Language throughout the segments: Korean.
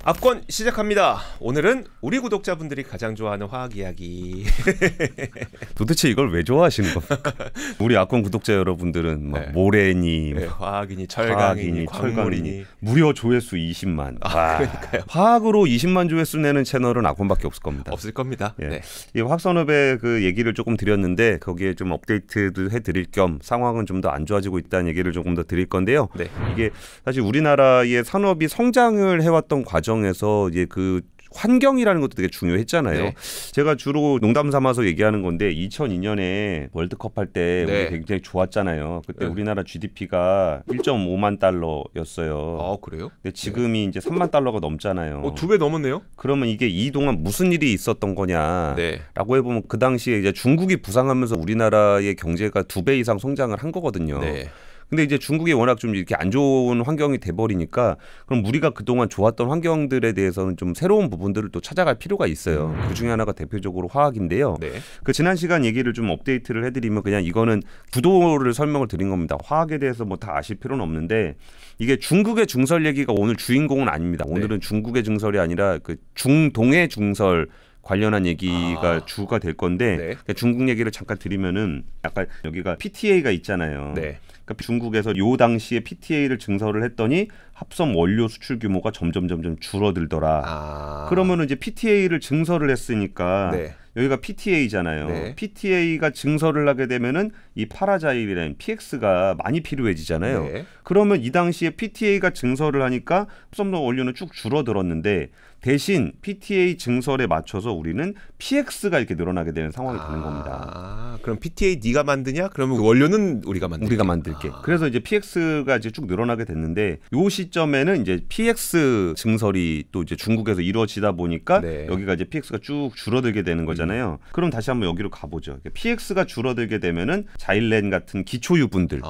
압권 시작합니다. 오늘은 우리 구독자분들이 가장 좋아하는 화학 이야기. 도대체 이걸 왜 좋아하시는 겁니까? 우리 압권 구독자 여러분들은 막 모래니, 화학이니, 철강이니, 광물이니. 무려 조회수 20만. 그러니까요. 화학으로 20만 조회수 내는 채널은 압권밖에 없을 겁니다. 없을 겁니다. 예. 네. 이 화학산업의 그 얘기를 조금 드렸는데 거기에 좀 업데이트도 해드릴 겸 상황은 좀 더 안 좋아지고 있다는 얘기를 조금 더 드릴 건데요. 네. 이게 사실 우리나라의 산업이 성장을 해왔던 과정에서 이제 그 환경이라는 것도 되게 중요했잖아요. 네. 제가 주로 농담 삼아서 얘기하는 건데 2002년에 월드컵 할 때 네. 우리 굉장히 좋았잖아요. 그때 네. 우리나라 GDP가 1.5만 달러였어요. 아, 그래요? 근데 지금이 이제 3만 달러가 넘잖아요. 2배 넘었네요. 그러면 이게 이동안 무슨 일이 있었던 거냐라고 네. 해보면 그 당시에 이제 중국이 부상하면서 우리나라의 경제가 2배 이상 성장을 한 거거든요. 네. 근데 이제 중국이 워낙 좀 이렇게 안 좋은 환경이 돼버리니까 그럼 우리가 그동안 좋았던 환경들에 대해서는 좀 새로운 부분들을 또 찾아갈 필요가 있어요. 그 중에 하나가 대표적으로 화학인데요. 네. 그 지난 시간 얘기를 좀 업데이트를 해드리면 그냥 이거는 구도를 설명을 드린 겁니다. 화학에 대해서 뭐 다 아실 필요는 없는데 이게 중국의 증설 얘기가 오늘 주인공은 아닙니다. 오늘은 중국의 증설이 아니라 그 중동의 증설 관련한 얘기가 주가 될 건데 네. 그러니까 중국 얘기를 잠깐 드리면은 약간 여기가 PTA가 있잖아요. 네. 그러니까 중국에서 요 당시에 PTA를 증설을 했더니 합성 원료 수출 규모가 점점 줄어들더라. 그러면은 이제 PTA를 증설을 했으니까 네. 여기가 PTA잖아요. 네. PTA가 증설을 하게 되면은 이 파라자일이라는 PX가 많이 필요해지잖아요. 네. 그러면 이 당시에 PTA가 증설을 하니까 합성 원료는 쭉 줄어들었는데 대신 PTA 증설에 맞춰서 우리는 PX가 이렇게 늘어나게 되는 상황이 되는 겁니다. 그럼 PTA 네가 만드냐? 그러면 그 원료는 우리가 만들게. 그래서 이제 PX가 이제 쭉 늘어나게 됐는데 요 시점에는 이제 PX 증설이 또 이제 중국에서 이루어지다 보니까 네. 여기가 이제 PX가 쭉 줄어들게 되는 거잖아요. 그럼 다시 한번 여기로 가보죠. PX가 줄어들게 되면은 자일렌 같은 기초 유분들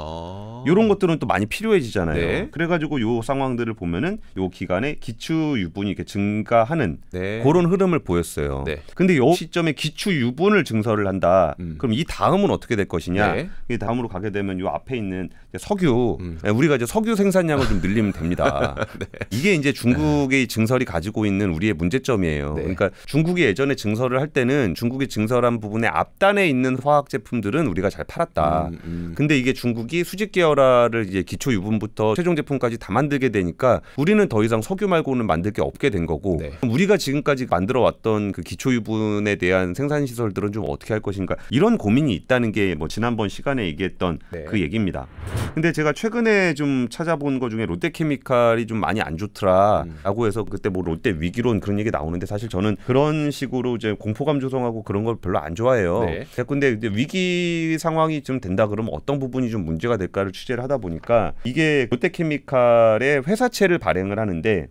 이런 것들은 또 많이 필요해지잖아요. 네. 그래가지고 요 상황들을 보면은 요 기간에 기초 유분이 이렇게 증가하는 네. 그런 흐름을 보였어요. 네. 근데 요 시점에 기초 유분을 증설을 한다. 그럼 이 다음은 어떻게 될 것이냐? 네. 이 다음으로 가게 되면 요 앞에 있는 석유, 우리가 이제 석유 생산량을 좀 늘리면 됩니다. 네. 이게 이제 중국의 증설이 가지고 있는 우리의 문제점이에요. 네. 그러니까 중국이 예전에 증설을 할 때는 중국이 증설한 부분의 앞단에 있는 화학 제품들은 우리가 잘 팔았다. 근데 이게 중국이 수직 계열화를 이제 기초 유분부터 최종 제품까지 다 만들게 되니까 우리는 더 이상 석유 말고는 만들 게 없게 된 거고 네. 우리가 지금까지 만들어 왔던 그 기초 유분에 대한 생산 시설들은 좀 어떻게 할 것인가 이런 고민이 있다는 게 뭐 지난번 시간에 얘기했던 네. 그 얘기입니다. 근데 제가 최근에 좀 찾아본 것 중에 롯데케미칼이 좀 많이 안 좋더라라고 해서 그때 뭐 롯데 위기론 그런 얘기 나오는데 사실 저는 그런 식으로 이제 공포감 조성하고 그런 걸 별로 안 좋아해요. 네. 근데 이제 위기 상황이 좀 된다 그러면 어떤 부분이 좀 문제가 될까를 취재를 하다 보니까 이게 롯데케미칼의 회사채를 발행을 하는데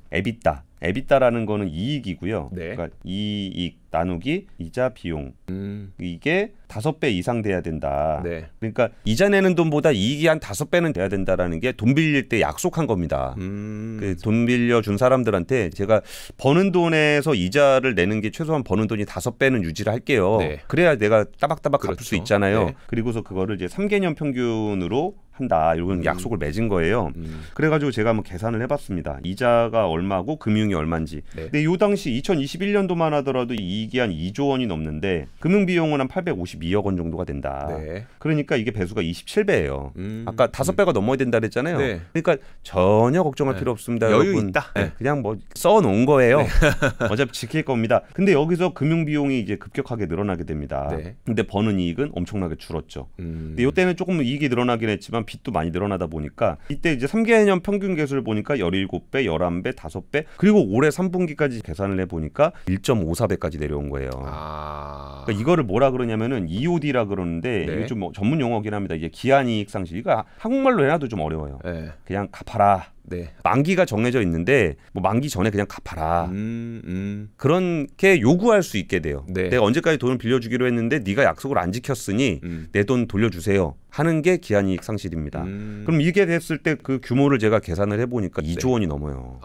에비타라는 거는 이익이고요. 네. 그러니까 이익 나누기 이자 비용 이게 5배 이상 돼야 된다. 네. 그러니까 이자 내는 돈보다 이익이 한 5배는 돼야 된다라는 게 돈 빌릴 때 약속한 겁니다. 그 돈 빌려준 사람들한테 제가 버는 돈에서 이자를 내는 게 최소한 버는 돈이 5배는 유지를 할게요. 네. 그래야 내가 따박따박 갚을 그렇죠. 수 있잖아요. 네. 그리고서 그거를 이제 3개년 평균으로 한다. 이런 약속을 맺은 거예요. 그래가지고 제가 한번 계산을 해봤습니다. 이자가 얼마고 금융이 얼마인지. 네. 근데 이 당시 2021년도만 하더라도 이익이 한 2조 원이 넘는데 금융 비용은 한 852억 원 정도가 된다. 네. 그러니까 이게 배수가 27배예요. 아까 5배가 넘어야 된다 그랬잖아요. 네. 그러니까 전혀 걱정할 네. 필요 없습니다. 여유 여러분. 있다. 네. 그냥 뭐 써놓은 거예요. 어차피 지킬 겁니다. 근데 여기서 금융 비용이 이제 급격하게 늘어나게 됩니다. 네. 근데 버는 이익은 엄청나게 줄었죠. 근데 이때는 조금 이익이 늘어나긴 했지만 빚도 많이 늘어나다 보니까 이때 이제 3개년 평균 계수를 보니까 17배, 11배, 5배 그리고 올해 3분기까지 계산을 해보니까 1.54배까지 내려온 거예요. 그러니까 이거를 뭐라 그러냐면은 EOD라 그러는데 네. 이게 좀 뭐 전문 용어긴 합니다. 이게 기한이익 상실. 이거 한국말로 해놔도 좀 어려워요. 네. 그냥 갚아라. 네. 만기가 정해져 있는데 뭐 만기 전에 그냥 갚아라. 그렇게 요구할 수 있게 돼요. 네. 내가 언제까지 돈을 빌려주기로 했는데 네가 약속을 안 지켰으니 내 돈 돌려주세요 하는 게 기한이익 상실입니다. 그럼 이게 됐을 때 그 규모를 제가 계산을 해보니까 2조 원이 넘어요.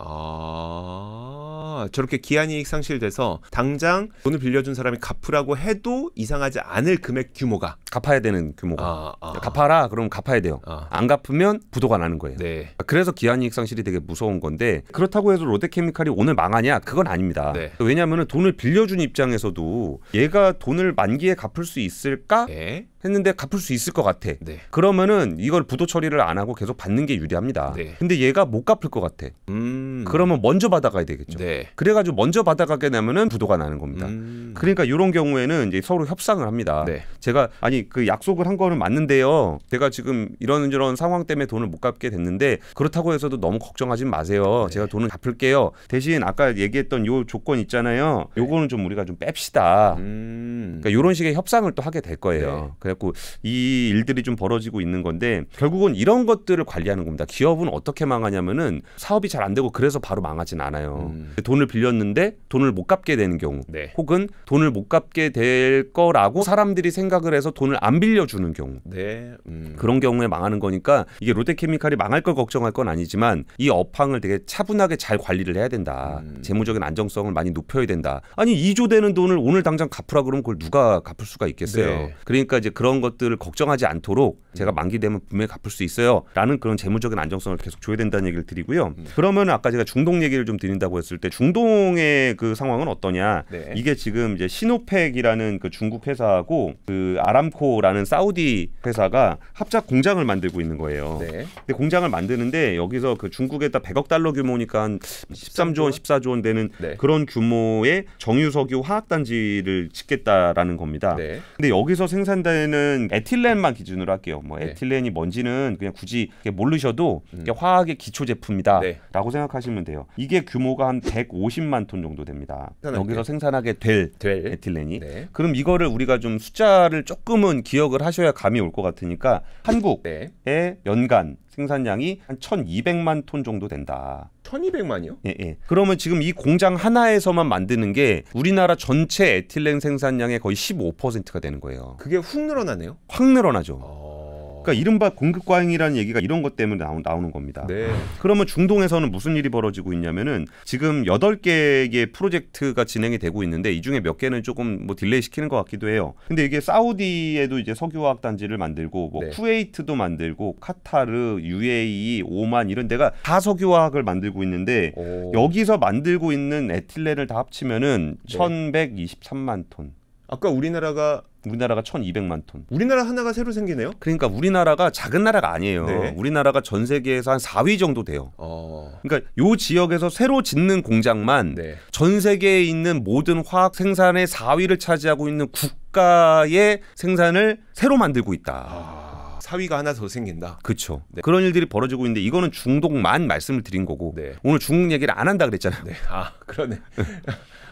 저렇게 기한이익 상실돼서 당장 돈을 빌려준 사람이 갚으라고 해도 이상하지 않을 금액 규모가 갚아야 되는 규모가. 갚아라 그러면 갚아야 돼요. 안 갚으면 부도가 나는 거예요. 네. 그래서 기한이익 상실이 되게 무서운 건데 그렇다고 해서 롯데케미칼이 오늘 망하냐? 그건 아닙니다. 네. 왜냐하면 돈을 빌려준 입장에서도 얘가 돈을 만기에 갚을 수 있을까? 네. 했는데 갚을 수 있을 것 같아. 네. 그러면은 이걸 부도 처리를 안 하고 계속 받는 게 유리합니다. 네. 근데 얘가 못 갚을 것 같아. 그러면 먼저 받아가야 되겠죠. 네. 그래가지고 먼저 받아가게 되면은 부도가 나는 겁니다. 그러니까 이런 경우에는 이제 서로 협상을 합니다. 네. 제가 아니 그 약속을 한 거는 맞는데요. 제가 지금 이런 상황 때문에 돈을 못 갚게 됐는데 그렇다고 해서도 너무 걱정하지 마세요. 네. 제가 돈을 갚을게요. 대신 아까 얘기했던 요 조건 있잖아요. 요거는 좀 우리가 좀 뺍시다. 그러니까 이런 식의 협상을 또 하게 될 거예요. 네. 그래갖고 이 일들이 좀 벌어지고 있는 건데 결국은 이런 것들을 관리하는 겁니다. 기업은 어떻게 망하냐면은 사업이 잘 안 되고 그래서 바로 망하진 않아요. 돈을 빌렸는데 돈을 못 갚게 되는 경우 네. 혹은 돈을 못 갚게 될 거라고 사람들이 생각을 해서 돈을 안 빌려주는 경우 네. 그런 경우에 망하는 거니까 이게 롯데케미칼이 망할 걸 걱정할 건 아니지만 이 업황을 되게 차분하게 잘 관리를 해야 된다. 재무적인 안정성을 많이 높여야 된다. 아니 2조 되는 돈을 오늘 당장 갚으라 그러면 그걸 누가 갚을 수가 있겠어요. 네. 그러니까 이제 그런 것들을 걱정하지 않도록 제가 만기 되면 분명히 갚을 수 있어요. 라는 그런 재무적인 안정성을 계속 줘야 된다는 얘기를 드리고요. 그러면 아까 제가 중동 얘기를 좀 드린다고 했을 때 중동의 그 상황은 어떠냐. 네. 이게 지금 이제 시노펙이라는 그 중국 회사하고 그 아람코라는 사우디 회사가 합작 공장을 만들고 있는 거예요. 네. 근데 공장을 만드는데 여기서 그 중국에다 100억 달러 규모니까 한 13조 원, 14조 원 되는 네. 그런 규모의 정유석유 화학단지를 짓겠다라는 겁니다. 네. 근데 여기서 생산되는 에틸렌만 기준으로 할게요. 뭐 네. 에틸렌이 뭔지는 그냥 굳이 모르셔도 이게 화학의 기초 제품이다라고 네. 생각하시면 돼요. 이게 규모가 한 150만 톤 정도 됩니다. 생산할 여기서 때. 생산하게 될 될. 에틸렌이. 네. 그럼 이거를 우리가 좀 숫자를 조금은 기억을 하셔야 감이 올 것 같으니까 한국의 네. 연간 생산량이 한 1,200만 톤 정도 된다. 1200만이요? 예, 예. 그러면 지금 이 공장 하나에서만 만드는 게 우리나라 전체 에틸렌 생산량의 거의 15%가 되는 거예요. 그게 훅 늘어나네요. 확 늘어나죠. 그러니까 이른바 공급 과잉이라는 얘기가 이런 것 때문에 나오는 겁니다. 네. 그러면 중동에서는 무슨 일이 벌어지고 있냐면은 지금 8개의 프로젝트가 진행이 되고 있는데 이 중에 몇 개는 조금 뭐 딜레이 시키는 것 같기도 해요. 근데 이게 사우디에도 이제 석유화학 단지를 만들고 뭐 네. 쿠웨이트도 만들고 카타르, UAE, 오만 이런 데가 다 석유화학을 만들고 있는데 여기서 만들고 있는 에틸렌을 다 합치면은 네. 1123만 톤. 아까 우리나라가 1200만 톤. 우리나라 하나가 새로 생기네요. 그러니까 우리나라가 작은 나라가 아니에요. 네. 우리나라가 전 세계에서 한 4위 정도 돼요. 어. 그러니까 요 지역에서 새로 짓는 공장만 네. 전 세계에 있는 모든 화학 생산의 4위를 차지하고 있는 국가의 생산을 새로 만들고 있다. 사위가 하나 더 생긴다. 그렇죠. 네. 그런 일들이 벌어지고 있는데 이거는 중동만 말씀을 드린 거고 네. 오늘 중국 얘기를 안 한다 그랬잖아요. 네. 아, 그러네.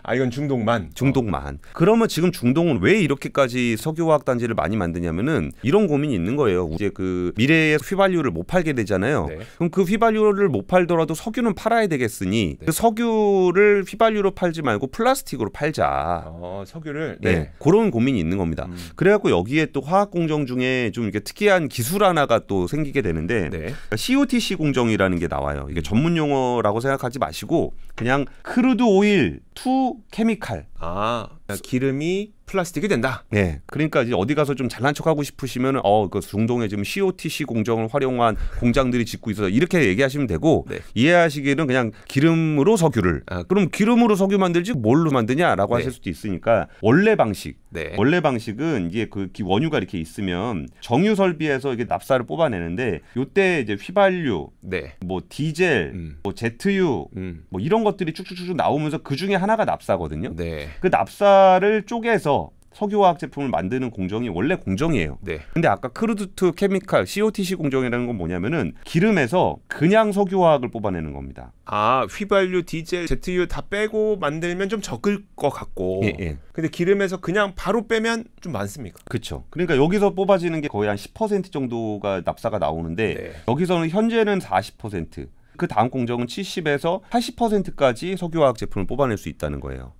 아, 이건 중동만. 중동만. 그러면 지금 중동은 왜 이렇게까지 석유화학 단지를 많이 만드냐면은 이런 고민이 있는 거예요. 이제 그 미래의 휘발유를 못 팔게 되잖아요. 네. 그럼 그 휘발유를 못 팔더라도 석유는 팔아야 되겠으니 네. 그 석유를 휘발유로 팔지 말고 플라스틱으로 팔자. 석유를. 네. 네. 그런 고민이 있는 겁니다. 그래갖고 여기에 또 화학 공정 중에 좀 이렇게 특이한 기술 하나가 또 생기게 되는데 네. COTC 공정이라는 게 나와요. 이게 전문 용어라고 생각하지 마시고 그냥 크루드 오일 투 케미칼. 아, 기름이 플라스틱이 된다. 네, 그러니까 이제 어디 가서 좀 잘난 척하고 싶으시면은 그 중동에 지금 COTC 공정을 활용한 공장들이 짓고 있어서 이렇게 얘기하시면 되고 네. 이해하시기에는 그냥 기름으로 석유를. 그럼 기름으로 석유 만들지 뭘로 만드냐라고 네. 하실 수도 있으니까 원래 방식. 네. 원래 방식은 이제 그 원유가 이렇게 있으면 정유 설비에서 이게 납사를 뽑아내는데 요때 이제 휘발유, 네. 뭐 디젤, 뭐 제트유, 뭐 이런 것들이 쭉쭉쭉 나오면서 그 중에 하나가 납사거든요. 네. 그 납사를 쪼개서 석유화학 제품을 만드는 공정이 원래 공정이에요. 네. 근데 아까 크루드 투 케미칼 COTC 공정이라는 건 뭐냐면은 기름에서 그냥 석유화학을 뽑아내는 겁니다. 아, 휘발유, 디젤, 제트유 다 빼고 만들면 좀 적을 것 같고. 예, 예. 근데 기름에서 그냥 바로 빼면 좀 많습니까? 그렇죠. 그러니까 여기서 뽑아지는 게 거의 한 10% 정도가 납사가 나오는데 네. 여기서는 현재는 40%. 그 다음 공정은 70에서 80%까지 석유화학 제품을 뽑아낼 수 있다는 거예요.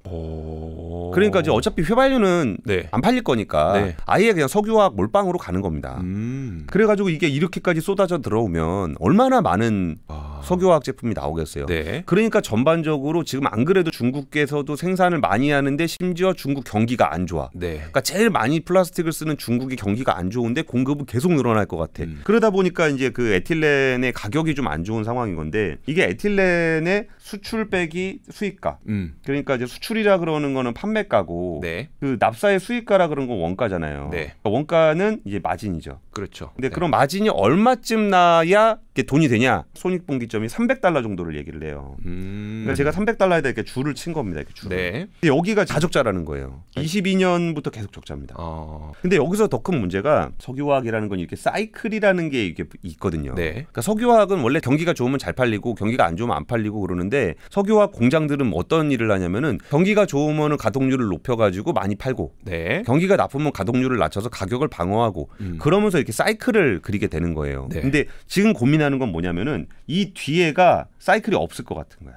그러니까 이제 어차피 휘발유는 네. 안 팔릴 거니까 네. 아예 그냥 석유화학 몰빵으로 가는 겁니다. 그래가지고 이게 이렇게까지 쏟아져 들어오면 얼마나 많은 석유화학 제품이 나오겠어요. 네. 그러니까 전반적으로 지금 안 그래도 중국에서도 생산을 많이 하는데 심지어 중국 경기가 안 좋아. 네. 그러니까 제일 많이 플라스틱을 쓰는 중국이 경기가 안 좋은데 공급은 계속 늘어날 것 같아. 그러다 보니까 이제 그 에틸렌의 가격이 좀 안 좋은 상황인 건데 이게 에틸렌의 수출 빼기 수입가. 그러니까 이제 수출이라 그러는 거는 판매가고 네. 그 납사의 수입가라 그런 건 원가잖아요. 네. 그러니까 원가는 이제 마진이죠. 그렇죠. 근데 네. 그런 마진이 얼마쯤 나야 이게 돈이 되냐? 손익분기점이 $300 정도를 얘기를 해요. 그러니까 제가 $300에다 이렇게 줄을 친 겁니다. 이렇게 줄을. 네. 근데 여기가 자적자라는 거예요. 22년부터 계속 적자입니다. 근데 여기서 더 큰 문제가 석유화학이라는 건 이렇게 사이클이라는 게 이렇게 있거든요. 네. 그러니까 석유화학은 원래 경기가 좋으면 잘 팔리고 경기가 안 좋으면 안 팔리고 그러는데 석유화학 공장들은 어떤 일을 하냐면은 경기가 좋으면 가동률을 높여가지고 많이 팔고 네. 경기가 나쁘면 가동률을 낮춰서 가격을 방어하고 그러면서 이렇게 사이클을 그리게 되는 거예요. 네. 근데 지금 고민하는 건 뭐냐면은 이 뒤에가 사이클이 없을 것 같은 거야.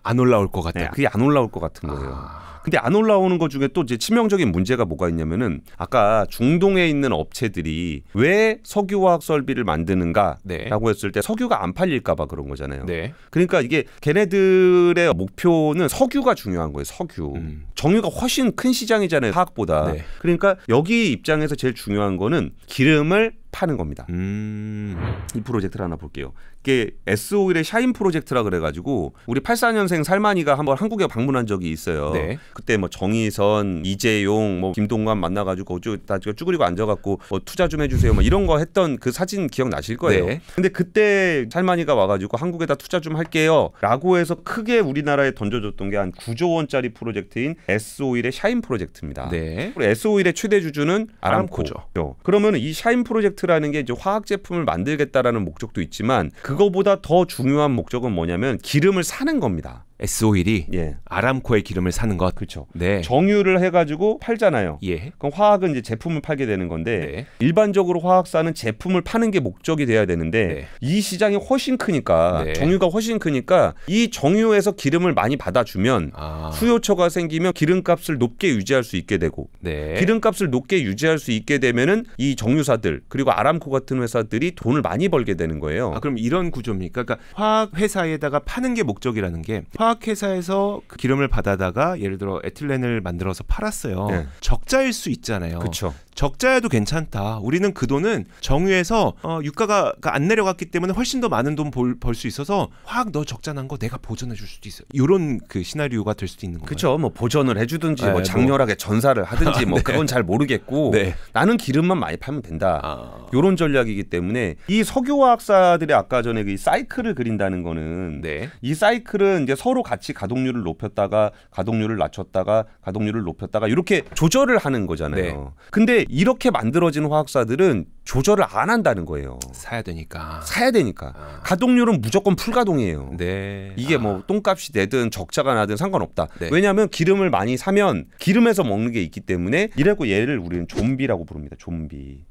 안 올라올 것 같다. 네, 그게 안 올라올 것 같은 거예요. 근데 안 올라오는 것 중에 또 이제 치명적인 문제가 뭐가 있냐면은 아까 중동에 있는 업체들이 왜 석유화학 설비를 만드는가라고 네. 했을 때 석유가 안 팔릴까 봐 그런 거잖아요. 네. 그러니까 이게 걔네들의 목표는 석유가 중요한 거예요. 석유. 정유가 훨씬 큰 시장이잖아요. 화학보다. 네. 그러니까 여기 입장에서 제일 중요한 거는 기름을 파는 겁니다. 이 프로젝트를 하나 볼게요. 이게 S-오일의 샤인 프로젝트라 그래가지고 우리 84년생 살만이가 한번 한국에 방문한 적이 있어요. 네. 그때 뭐 정의선, 이재용, 뭐 김동관 만나가지고 다 쭈그리고 앉아갖고 뭐 투자 좀 해주세요. 뭐 이런 거 했던 그 사진 기억 나실 거예요. 네. 근데 그때 살만이가 와가지고 한국에다 투자 좀 할게요.라고 해서 크게 우리나라에 던져줬던 게 한 9조 원짜리 프로젝트인 S-오일의 샤인 프로젝트입니다. 네. 그리고 S-오일의 최대 주주는 아람코죠. 그러면 이 샤인 프로젝트라는 게 이제 화학 제품을 만들겠다라는 목적도 있지만 그거보다 더 중요한 목적은 뭐냐면 기름을 사는 겁니다. S-오일이 예. 아람코의 기름을 사는 것. 그렇죠. 네. 정유를 해가지고 팔잖아요. 예. 그럼 화학은 이제 제품을 팔게 되는 건데 네. 일반적으로 화학사는 제품을 파는 게 목적이 돼야 되는데 네. 이 시장이 훨씬 크니까 네. 정유가 훨씬 크니까 이 정유에서 기름을 많이 받아주면 수요처가 생기면 기름값을 높게 유지할 수 있게 되고 네. 기름값을 높게 유지할 수 있게 되면은 이 정유사들 그리고 아람코 같은 회사들이 돈을 많이 벌게 되는 거예요. 그럼 이런 구조입니까? 그러니까 화학 회사에다가 파는 게 목적이라는 게 화학 회사에서 그 기름을 받아다가 예를 들어 에틸렌을 만들어서 팔았어요. 네. 적자일 수 있잖아요. 그렇죠. 적자여도 괜찮다. 우리는 그 돈은 정유에서 유가가 안 내려갔기 때문에 훨씬 더 많은 돈 벌 수 있어서 화학 너 적자 난 거 내가 보전해 줄 수도 있어요. 이런 그 시나리오가 될 수도 있는 거예요. 그렇죠. 뭐 보전을 해주든지 네, 뭐 장렬하게 전사를 하든지 뭐 네. 그건 잘 모르겠고 네. 나는 기름만 많이 팔면 된다. 이런 전략이기 때문에 이 석유화학사들이 아까 전에 그 사이클을 그린다는 거는 네. 이 사이클은 이제 서로 같이 가동률을 높였다가 가동률을 낮췄다가 가동률을 높였다가 이렇게 조절을 하는 거잖아요. 네. 근데 이렇게 만들어진 화학사들은 조절을 안 한다는 거예요. 사야 되니까. 사야 되니까. 가동률은 무조건 풀가동이에요. 네. 이게 뭐 똥값이 되든 적자가 나든 상관없다. 네. 왜냐하면 기름을 많이 사면 기름에서 먹는 게 있기 때문에 이래고 얘를 우리는 좀비라고 부릅니다. 좀비.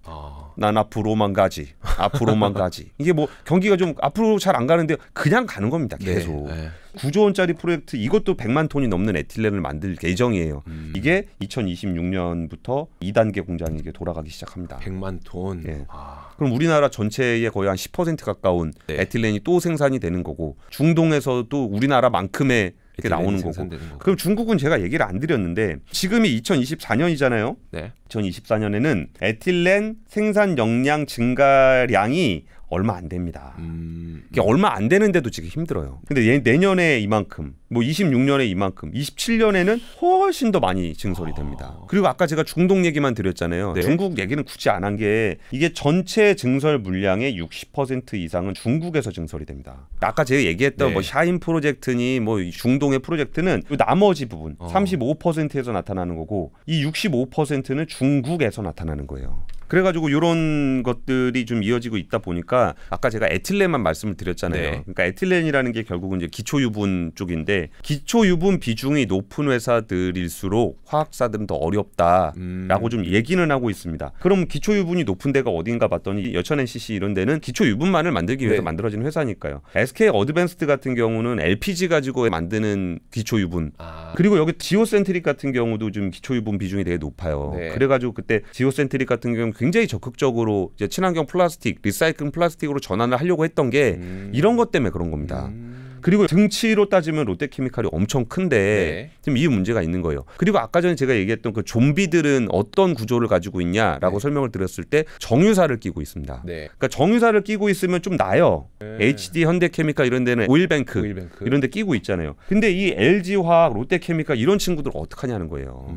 난 앞으로만 가지. 앞으로만 가지. 이게 뭐 경기가 좀 앞으로 잘 안 가는데 그냥 가는 겁니다. 계속. 네. 9조 원짜리 프로젝트 이것도 100만 톤이 넘는 에틸렌을 만들 예정이에요. 이게 2026년부터 2단계 공장이 이게 돌아가기 시작합니다. 100만 톤. 예. 그럼 우리나라 전체의 거의 한 10% 가까운 네. 에틸렌이 또 생산이 되는 거고 중동에서도 우리나라만큼의 이렇게 나오는 거고. 그럼 중국은 제가 얘기를 안 드렸는데 지금이 2024년이잖아요. 네. 2024년에는 에틸렌 생산 용량 증가량이 얼마 안 됩니다. 이게 얼마 안 되는데도 지금 힘들어요. 근데 내년에 이만큼, 뭐 26년에 이만큼, 27년에는 훨씬 더 많이 증설이 됩니다. 그리고 아까 제가 중동 얘기만 드렸잖아요. 네. 중국 얘기는 굳이 안 한 게 이게 전체 증설 물량의 60% 이상은 중국에서 증설이 됩니다. 아까 제가 얘기했던 네. 뭐 샤인 프로젝트니 뭐 중동의 프로젝트는 이 나머지 부분 35%에서 나타나는 거고 이 65%는 중국에서 나타나는 거예요. 그래가지고 이런 것들이 좀 이어지고 있다 보니까 아까 제가 에틸렌만 말씀을 드렸잖아요. 네. 그러니까 에틸렌이라는 게 결국은 이제 기초유분 쪽인데 기초유분 비중이 높은 회사들일수록 화학사들은 더 어렵다라고 좀 얘기는 하고 있습니다. 그럼 기초유분이 높은 데가 어딘가 봤더니 여천 NCC 이런 데는 기초유분만을 만들기 위해서 네. 만들어진 회사니까요. SK 어드밴스드 같은 경우는 LPG 가지고 만드는 기초유분. 그리고 여기 지오센트릭 같은 경우도 좀 기초유분 비중이 되게 높아요. 네. 그래가지고 그때 지오센트릭 같은 경우는 굉장히 적극적으로 이제 친환경 플라스틱, 리사이클 플라스틱으로 전환을 하려고 했던 게 이런 것 때문에 그런 겁니다. 그리고 등치로 따지면 롯데케미칼이 엄청 큰데 네. 지금 이 문제가 있는 거예요. 그리고 아까 전에 제가 얘기했던 그 좀비들은 어떤 구조를 가지고 있냐라고 네. 설명을 드렸을 때 정유사를 끼고 있습니다. 네. 그러니까 정유사를 끼고 있으면 좀 나요. 네. HD, 현대케미칼 이런 데는 오일뱅크 이런 데 끼고 있잖아요. 근데 이 LG화학, 롯데케미칼 이런 친구들 어떡하냐는 거예요.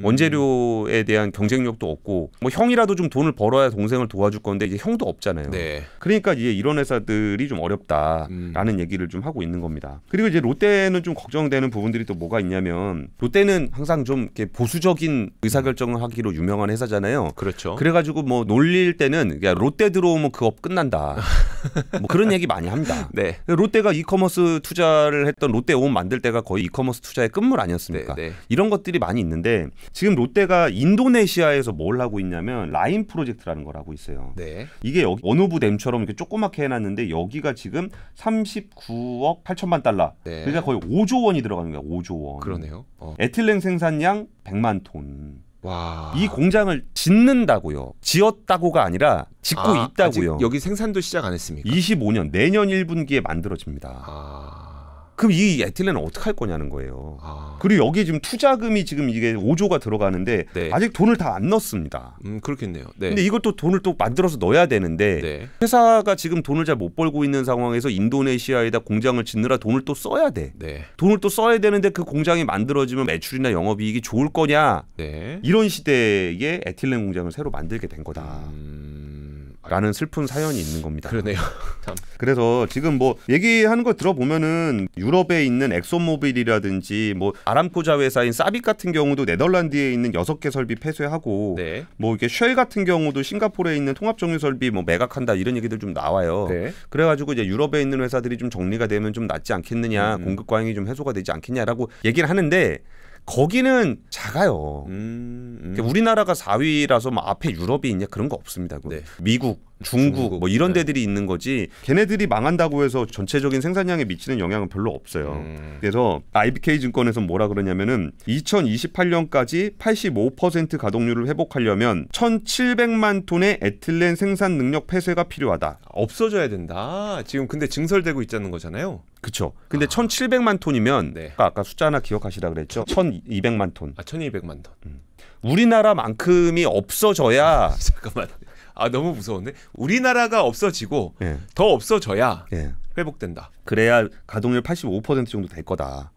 원재료에 대한 경쟁력도 없고 뭐 형이라도 좀 돈을 벌어야 동생을 도와줄 건데 이제 형도 없잖아요. 네. 그러니까 이제 이런 회사들이 좀 어렵다라는 얘기를 좀 하고 있는 겁니다. 그리고 이제 롯데는 좀 걱정되는 부분들이 또 뭐가 있냐면 롯데는 항상 좀 이렇게 보수적인 의사결정을 하기로 유명한 회사잖아요. 그렇죠. 그래가지고 뭐 놀릴 때는 야, 롯데 들어오면 그 업 끝난다. 뭐 그런 얘기 많이 합니다. 네. 롯데가 이커머스 투자를 했던 롯데온 만들 때가 거의 이커머스 투자의 끝물 아니었습니까? 네, 네. 이런 것들이 많이 있는데 지금 롯데가 인도네시아에서 뭘 하고 있냐면 라인 프로젝트라는 걸 하고 있어요. 네. 이게 원오브 댐처럼 이렇게 조그맣게 해놨는데 여기가 지금 39억 8천만 달러. 네. 그러니까 거의 5조 원이 들어가는 거야. 5조 원. 그러네요. 에틸렌 생산량 100만 톤. 와. 이 공장을 짓는다고요. 지었다고가 아니라 짓고 있다고요. 아직 여기 생산도 시작 안 했습니까? 25년 내년 1분기에 만들어집니다. 그럼 이 에틸렌은 어떻게 할 거냐는 거예요. 그리고 여기 지금 투자금이 지금 이게 5조가 들어가는데 네. 아직 돈을 다 안 넣었습니다. 그렇겠네요. 네. 근데 이것도 돈을 또 만들어서 넣어야 되는데 네. 회사가 지금 돈을 잘 못 벌고 있는 상황에서 인도네시아에다 공장을 짓느라 돈을 또 써야 돼. 네. 돈을 또 써야 되는데 그 공장이 만들어지면 매출이나 영업이익이 좋을 거냐. 네. 이런 시대에 에틸렌 공장을 새로 만들게 된 거다. 라는 슬픈 사연이 있는 겁니다. 그러네요. 참. 그래서 지금 뭐 얘기하는 거 들어보면은 유럽에 있는 엑소모빌이라든지 뭐 아람코자 회사인 사빅 같은 경우도 네덜란드에 있는 6개 설비 폐쇄하고 네. 뭐 이게 쉘 같은 경우도 싱가포르에 있는 통합정유 설비 뭐 매각한다 이런 얘기들 좀 나와요. 네. 그래가지고 이제 유럽에 있는 회사들이 좀 정리가 되면 좀 낫지 않겠느냐, 공급 과잉이 좀 해소가 되지 않겠냐라고 얘기를 하는데. 거기는 작아요. 그러니까 우리나라가 4위라서 뭐 앞에 유럽이 있냐 그런 거 없습니다. 네. 미국, 중국 뭐 이런 네. 데들이 있는 거지. 걔네들이 망한다고 해서 전체적인 생산량에 미치는 영향은 별로 없어요. 그래서 IBK 증권에서 뭐라 그러냐면은 2028년까지 85% 가동률을 회복하려면 1,700만 톤의 에틸렌 생산 능력 폐쇄가 필요하다. 없어져야 된다. 지금 근데 증설되고 있다는 거잖아요. 그렇죠. 근데 1,700만 톤이면 네. 아까 숫자 하나 기억하시라 그랬죠. 1,200만 톤. 1,200만 톤. 우리나라만큼이 없어져야 잠깐만. 너무 무서운데. 우리나라가 없어지고 예. 더 없어져야 예. 회복된다. 그래야 가동률 85% 정도 될 거다.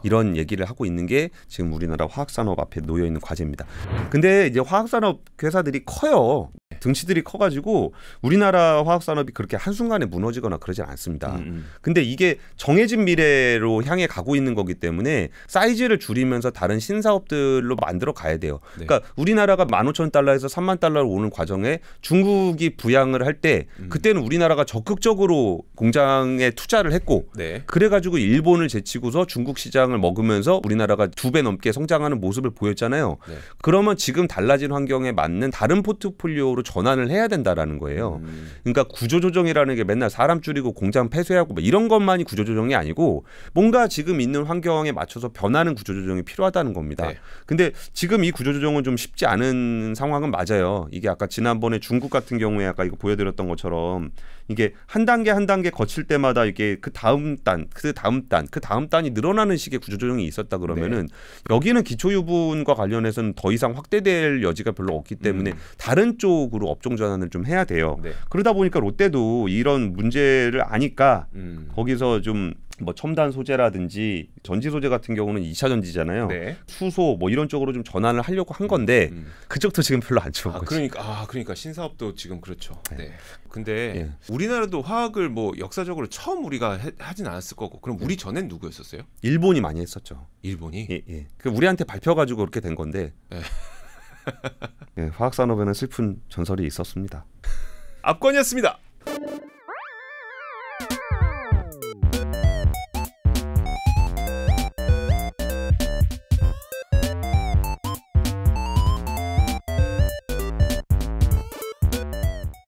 이런 얘기를 하고 있는 게 지금 우리나라 화학산업 앞에 놓여 있는 과제입니다. 근데 이제 화학산업 회사들이 커요. 등치들이 커가지고 우리나라 화학산업이 그렇게 한순간에 무너지거나 그러진 않습니다. 근데 이게 정해진 미래로 향해 가고 있는 거기 때문에 사이즈를 줄이면서 다른 신사업들로 만들어 가야 돼요. 네. 그러니까 우리나라가 15,000달러에서 30,000달러로 오는 과정에 중국이 부양을 할 때 그때는 우리나라가 적극적으로 공장에 투자를 했고 네. 그래가지고 일본을 제치고서 중국 시장을 먹으면서 우리나라가 2배 넘게 성장하는 모습을 보였잖아요. 네. 그러면 지금 달라진 환경에 맞는 다른 포트폴리오로 전환을 해야 된다라는 거예요. 그러니까 구조조정이라는 게 맨날 사람 줄이고 공장 폐쇄하고 뭐 이런 것만이 구조조정이 아니고 뭔가 지금 있는 환경에 맞춰서 변하는 구조조정이 필요하다는 겁니다. 네. 근데 지금 이 구조조정은 좀 쉽지 않은 상황은 맞아요. 이게 아까 지난번에 중국 같은 경우에 아까 이거 보여드렸던 것처럼 이게 한 단계 한 단계 거칠 때마다 이게 그 다음 단, 그 다음 단, 그 다음 단이 늘어나는 식의 구조조정이 있었다 그러면은 여기는 기초유분과 관련해서는 더 이상 확대될 여지가 별로 없기 때문에 다른 쪽으로 업종 전환을 좀 해야 돼요. 네. 그러다 보니까 롯데도 이런 문제를 아니까 거기서 좀 뭐 첨단 소재라든지 전지 소재 같은 경우는 2차 전지잖아요. 네. 수소 뭐 이런 쪽으로 좀 전환을 하려고 한 건데 그쪽도 지금 별로 안 좋은 거지. 그러니까 신사업도 지금 그렇죠. 네. 네. 근데 예. 우리나라도 화학을 뭐 역사적으로 처음 우리가 하진 않았을 거고 그럼 우리 전엔 누구였었어요? 일본이 많이 했었죠. 일본이? 예. 그 우리한테 밟혀가지고 그렇게 된 건데. 네. 예, 화학산업에는 슬픈 전설이 있었습니다. 압권이었습니다.